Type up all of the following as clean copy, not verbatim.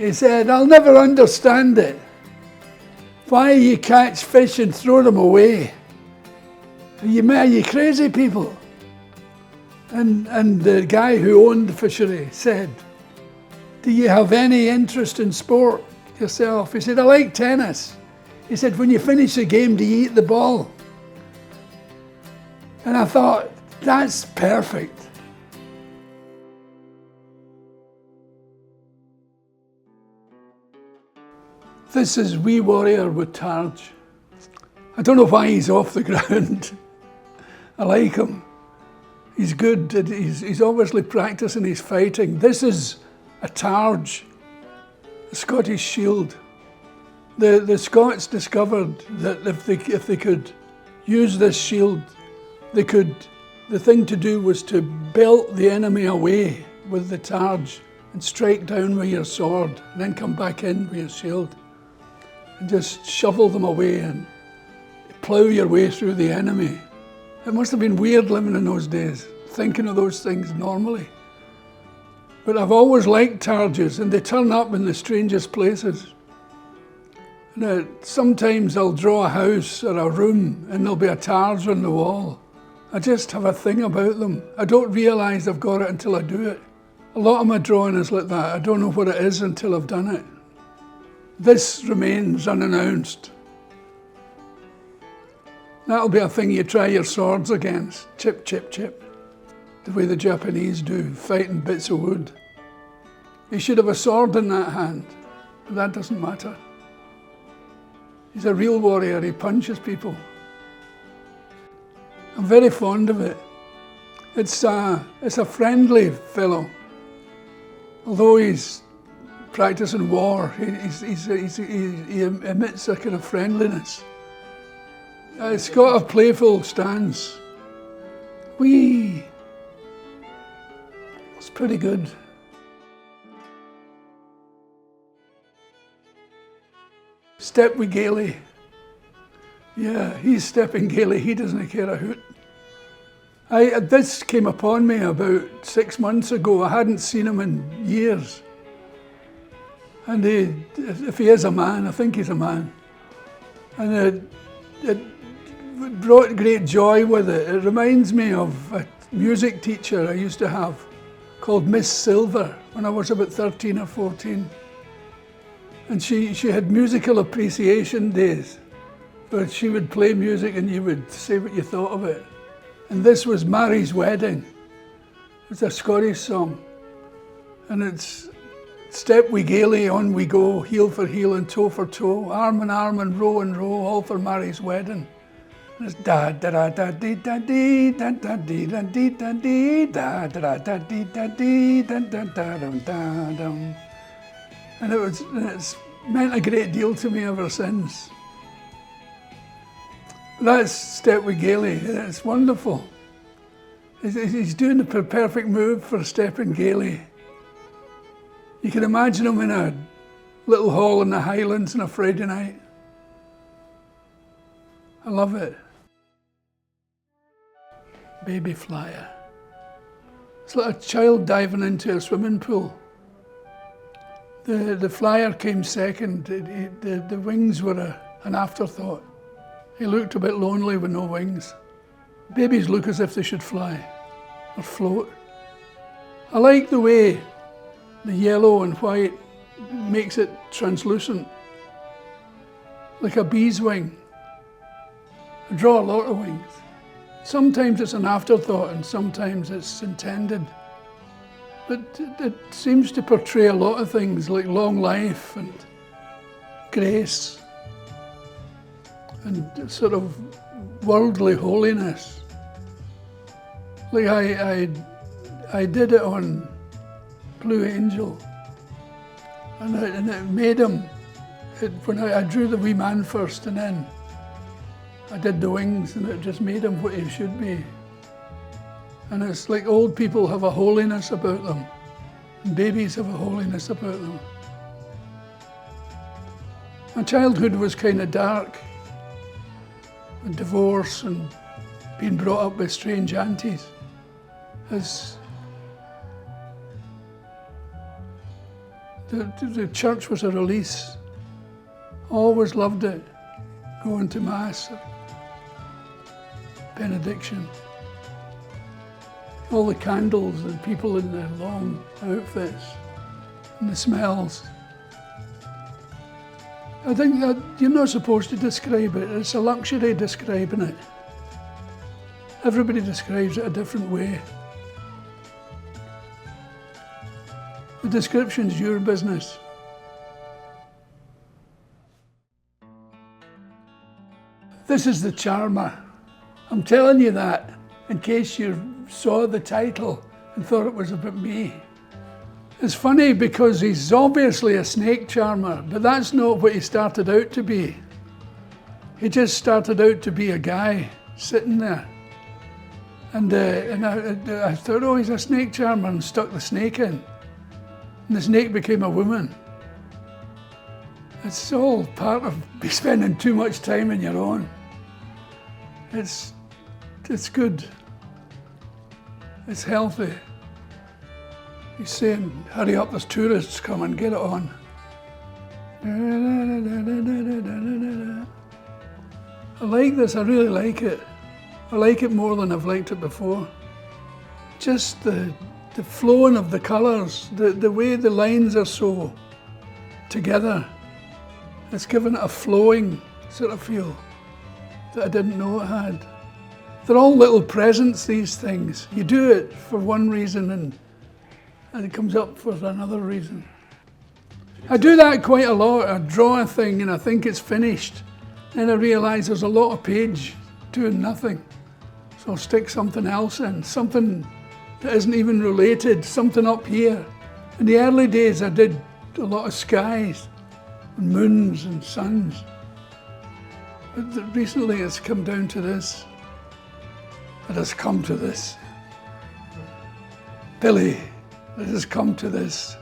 he said, I'll never understand it. Why you catch fish and throw them away? Are you crazy people? And the guy who owned the fishery said, do you have any interest in sport yourself? He said, I like tennis. He said, when you finish the game, do you eat the ball? And I thought, that's perfect. This is Wee Warrior with Targe. I don't know why he's off the ground. I like him. He's good. He's obviously practicing his fighting. This is a Targe, a Scottish shield. The Scots discovered that if they could use this shield, the thing to do was to belt the enemy away with the Targe and strike down with your sword, and then come back in with your shield and just shovel them away and plough your way through the enemy. It must have been weird living in those days, thinking of those things normally. But I've always liked Targes, and they turn up in the strangest places. And sometimes I'll draw a house or a room and there'll be a Targe on the wall. I just have a thing about them. I don't realise I've got it until I do it. A lot of my drawing is like that. I don't know what it is until I've done it. This remains unannounced. That'll be a thing you try your swords against. Chip, chip, chip. The way the Japanese do, fighting bits of wood. He should have a sword in that hand, but that doesn't matter. He's a real warrior, he punches people. I'm very fond of it. It's a friendly fellow. Although he's practicing war, he emits a kind of friendliness. It's got a playful stance. Whee! It's pretty good. Step We Gaily. Yeah, he's stepping gaily. He doesn't care a hoot. This came upon me about 6 months ago. I hadn't seen him in years. And if he is a man, I think he's a man. And it brought great joy with it. It reminds me of a music teacher I used to have called Miss Silver when I was about 13 or 14. And she had musical appreciation days where she would play music and you would say what you thought of it. And this was Mary's Wedding. It's a Scottish song. And it's step we gaily, on we go, heel for heel and toe for toe, arm in arm and row, all for Mary's wedding. And it's da da da da dee da dee da da dee da dee da dee da da da dee da dee da da da dum da dum. And it's meant a great deal to me ever since. That's Step We Gaily, and it's wonderful. He's doing the perfect move for stepping gaily. You can imagine him in a little hall in the Highlands on a Friday night. I love it. Baby Flier. It's like a child diving into a swimming pool. The Flier came second. The wings were an afterthought. He looked a bit lonely with no wings. Babies look as if they should fly or float. I like the way the yellow and white makes it translucent, like a bee's wing. I draw a lot of wings. Sometimes it's an afterthought and sometimes it's intended. But it seems to portray a lot of things like long life and grace and sort of worldly holiness. Like I did it on Blue Angel, and it made him, when I drew the wee man first and then I did the wings, and it just made him what he should be. And it's like old people have a holiness about them, and babies have a holiness about them. My childhood was kind of dark, with divorce and being brought up by strange aunties. The church was a release. Always loved it. Going to Mass, benediction. All the candles and people in their long outfits and the smells. I think that you're not supposed to describe it. It's a luxury describing it. Everybody describes it a different way. The description's your business. This is the charmer. I'm telling you that in case you saw the title and thought it was about me. It's funny because he's obviously a snake charmer, but that's not what he started out to be. He just started out to be a guy sitting there. And I thought, oh, he's a snake charmer, and stuck the snake in. And the snake became a woman. It's all part of spending too much time on your own. It's good. It's healthy. He's saying, hurry up, there's tourists coming, get it on. I like this, I really like it. I like it more than I've liked it before. Just the flowing of the colours, the way the lines are so together. It's given it a flowing sort of feel that I didn't know it had. They're all little presents, these things. You do it for one reason and it comes up for another reason. I do that quite a lot. I draw a thing and I think it's finished. Then I realise there's a lot of page doing nothing. So I'll stick something else in, something that isn't even related, something up here. In the early days I did a lot of skies and moons and suns. But recently it's come down to this. It has come to this. Billy, it has come to this.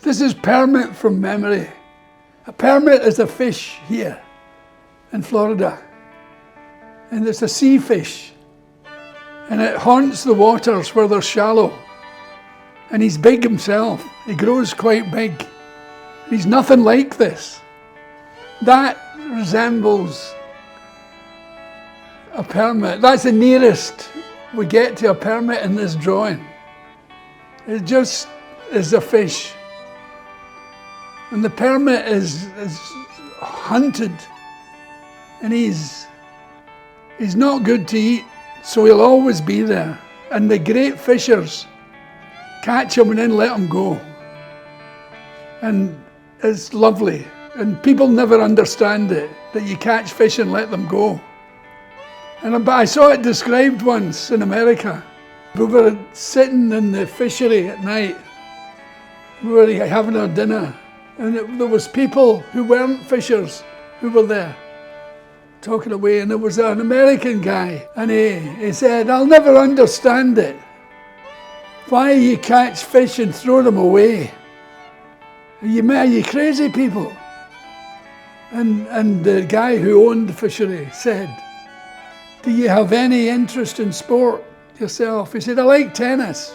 This is permit from memory. A permit is a fish here in Florida. And it's a sea fish. And it haunts the waters where they're shallow. And he's big himself. He grows quite big. He's nothing like this. That resembles a permit. That's the nearest we get to a permit in this drawing. It just is a fish. And the permit is hunted. And he's not good to eat, so he'll always be there. And the great fishers catch him and then let him go. And it's lovely. And people never understand it, that you catch fish and let them go. But I saw it described once in America. We were sitting in the fishery at night. We were having our dinner. And there was people who weren't fishers who were there, talking away. And there was an American guy. And he said, I'll never understand it. Why you catch fish and throw them away? Are you crazy people? And the guy who owned the fishery said, do you have any interest in sport yourself? He said, I like tennis.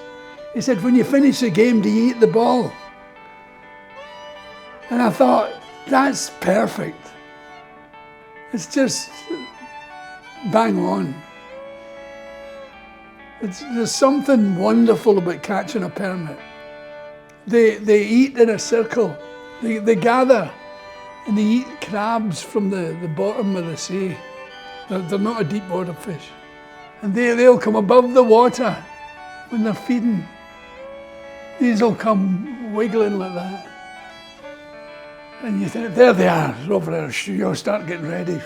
He said, when you finish the game, do you eat the ball? And I thought, that's perfect. It's just bang on. There's something wonderful about catching a permit. They eat in a circle. They gather and they eat crabs from the bottom of the sea. They're not a deep water fish. And they'll come above the water when they're feeding. These will come wiggling like that. And you think, there they are, over there, you'll start getting ready.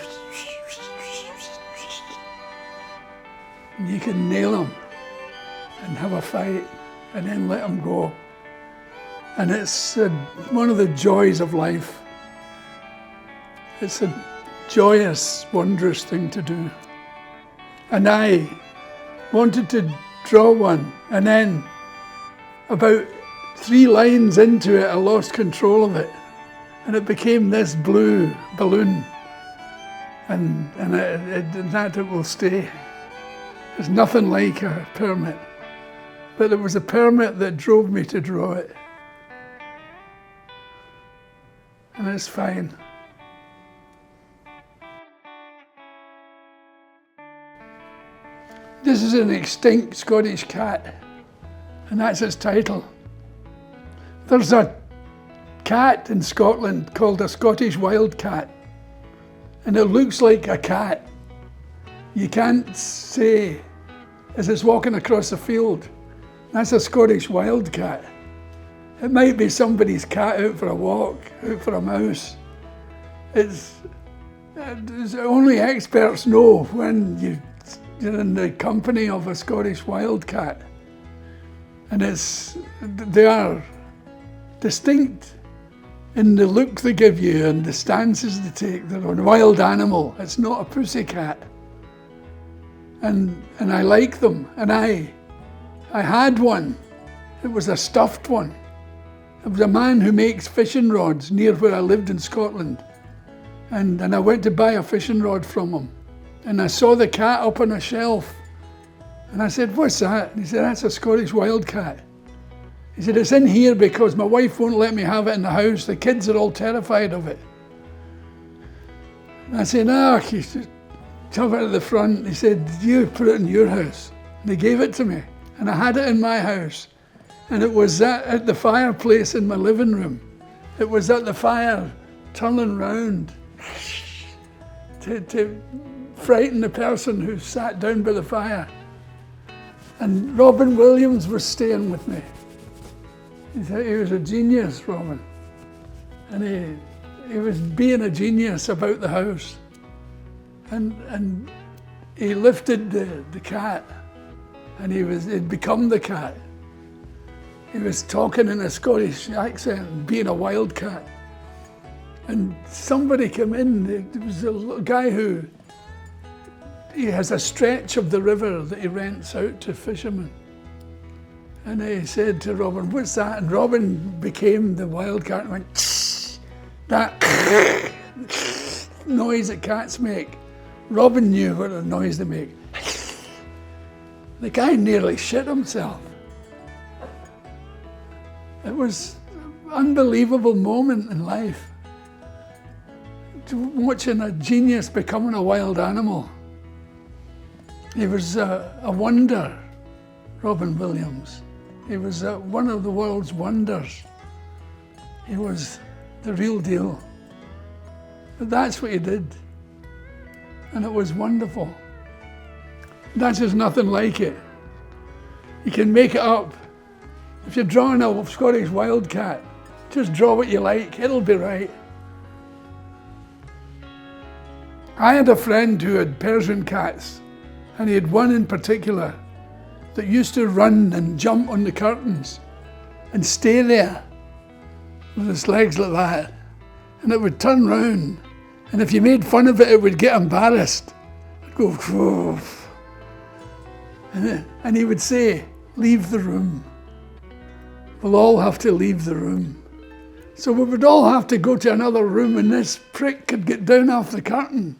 And you can nail them and have a fight and then let them go. And it's one of the joys of life. It's a joyous, wondrous thing to do. And I wanted to draw one, and then about 3 lines into it, I lost control of it. And it became this blue balloon. And that it will stay. There's nothing like a permit. but it was a permit that drove me to draw it. And it's fine. This is an extinct Scottish cat, and that's its title. There's a cat in Scotland called a Scottish wild cat, and it looks like a cat. You can't say, as it's walking across the field, that's a Scottish wild cat. It might be somebody's cat out for a walk, out for a mouse. It's only experts know when you're in the company of a Scottish wild cat. And they are distinct in the look they give you and the stances they take. They're a wild animal. It's not a pussy cat. And I like them. And I had one. It was a stuffed one. It was a man who makes fishing rods near where I lived in Scotland. And I went to buy a fishing rod from him. And I saw the cat up on a shelf. And I said, "What's that?" And he said, "That's a Scottish wild cat." He said, "It's in here because my wife won't let me have it in the house. The kids are all terrified of it." And I said, he said, "Shove it at the front." He said, "You put it in your house." And he gave it to me. And I had it in my house. And it was at the fireplace in my living room. It was at the fire, turning round to frighten the person who sat down by the fire. And Robin Williams was staying with me. He was a genius, Robin. And he was being a genius about the house. And he lifted the cat, and he'd become the cat. He was talking in a Scottish accent, being a wild cat. And somebody came in, there was a guy he has a stretch of the river that he rents out to fishermen. And he said to Robin, "What's that?" And Robin became the wild cat and went, "Tsh," that noise that cats make. Robin knew what the noise they make. The guy nearly shit himself. It was an unbelievable moment in life. Watching a genius becoming a wild animal. He was a wonder, Robin Williams. He was one of the world's wonders. He was the real deal. But that's what he did. And it was wonderful. That's just nothing like it. You can make it up. If you're drawing a Scottish wildcat, just draw what you like, it'll be right. I had a friend who had Persian cats, and he had one in particular that used to run and jump on the curtains and stay there with its legs like that. And it would turn round, and if you made fun of it, it would get embarrassed. It'd go, whoa. And he would say, "Leave the room. We'll all have to leave the room." So we would all have to go to another room, and this prick could get down off the curtain.